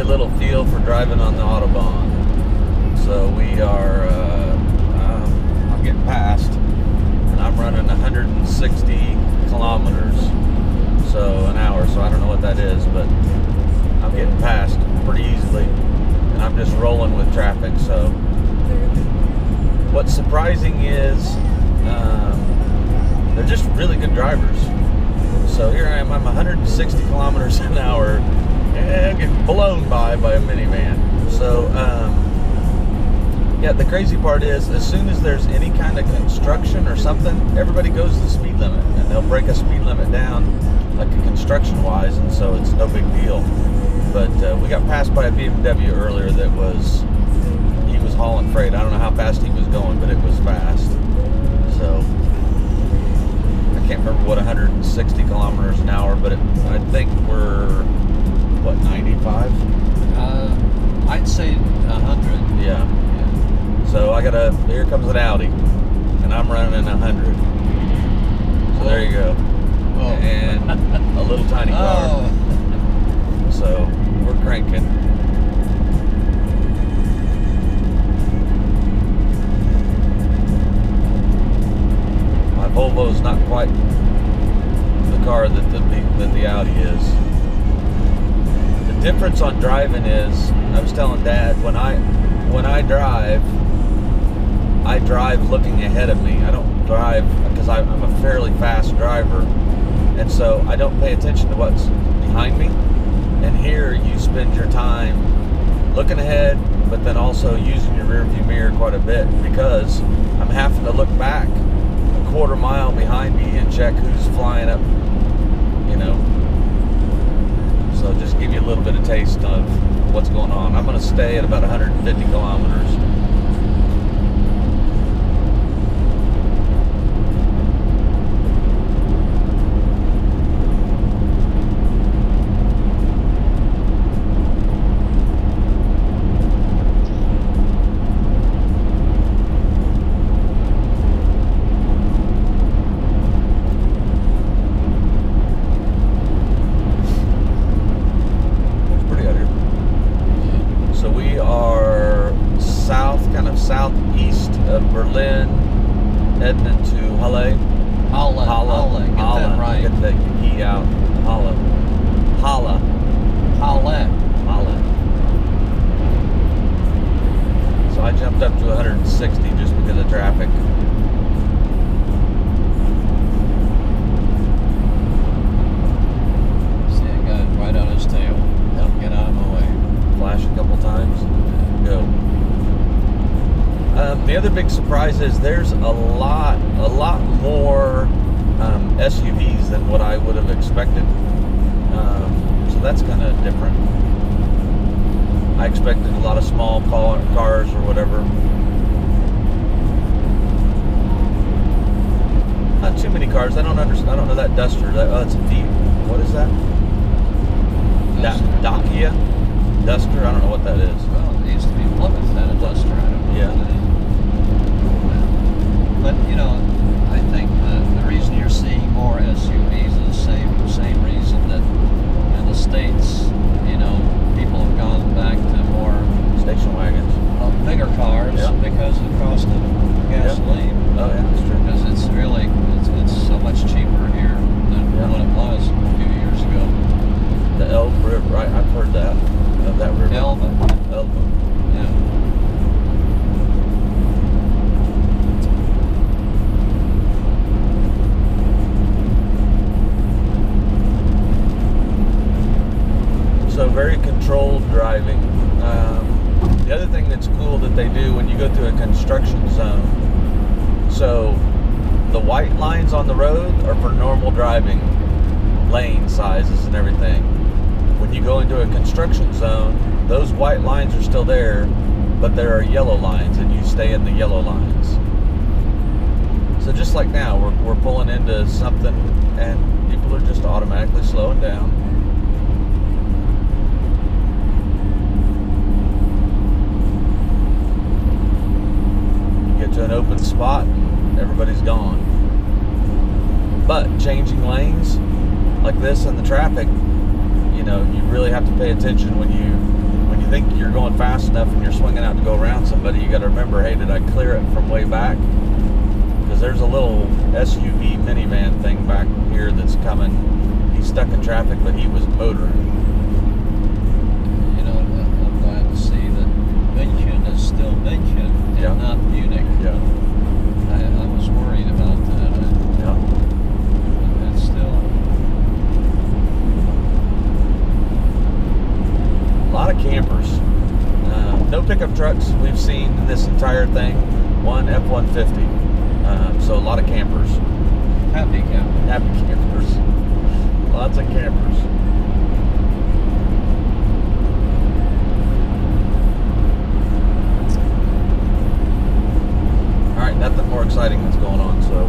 you a little feel for driving on the Autobahn. So we are, I'm getting past, and I'm running 160 kilometers so an hour. So I don't know what that is, but I'm getting past pretty easily, and I'm just rolling with traffic. So what's surprising is they're just really good drivers. So here I am, I'm 160 kilometers an hour, and I'm getting blown by a minivan. So, yeah, the crazy part is, as soon as there's any kind of construction or something, everybody goes the speed limit, and they'll break a speed limit down, like construction-wise, and so it's no big deal. But we got passed by a BMW earlier that he was hauling freight. I don't know how fast he was going, but it was fast. So I can't remember what 160 kilometers an hour, but I think we're, what, 95? I'd say 100. Yeah. So here comes an Audi, and I'm running 100. So there you go. Oh. And a little tiny car. Oh. So we're cranking. My Volvo's not quite the car that the Audi is. The difference on driving is, I was telling Dad, when I drive looking ahead of me. I don't drive, because I'm a fairly fast driver, and so I don't pay attention to what's behind me. And here you spend your time looking ahead, but then also using your rear view mirror quite a bit, because I'm having to look back a quarter mile behind me and check who's flying up, So just give you a little bit of taste of what's going on. I'm going to stay at about 150 kilometers. Southeast of Berlin, heading into Halle. Get that right. Get the E out. Halle. So I jumped up to 160 just because of traffic. See, I got it right on his tail. Don't get out of my way. Flash a couple times. Go. The other big surprise is there's a lot more SUVs than what I would have expected. So that's kind of different. I expected a lot of small cars or whatever. Not too many cars. I don't know that Duster. That's a Fiat. What is that? Dacia? Duster? I don't know what that is. Well, it used to be Plymouth, had a Duster. I don't know. Yeah. But I think the reason you're seeing more SUVs is the same reason that in the States, people have gone back to more station wagons, bigger cars, because of the cost of gasoline. Yep. Oh yeah, that's true. Because it's so much cheaper here than what it was a few years ago. The Elbe River, right? I've heard that of that river. Elbe. Yeah. So very controlled driving. The other thing that's cool that they do when you go through a construction zone, so the white lines on the road are for normal driving, lane sizes and everything. When you go into a construction zone, those white lines are still there, but there are yellow lines, and you stay in the yellow lines. So just like now, we're pulling into something, and people are just automatically slowing down. To an open spot, everybody's gone. But changing lanes like this in the traffic, you really have to pay attention when think you're going fast enough and you're swinging out to go around somebody, you got to remember, hey, did I clear it from way back? Because there's a little SUV minivan thing back here that's coming. He's stuck in traffic, but he was motoring. You know, I'm glad to see that München is still München and Yeah. not Munich. Yeah. I was worried about that. Yeah. But it's still. A lot of campers. No pickup trucks we've seen in this entire thing. One F-150. So a lot of campers. Happy camper. Happy campers. Lots of campers. All right, nothing more exciting that's going on, so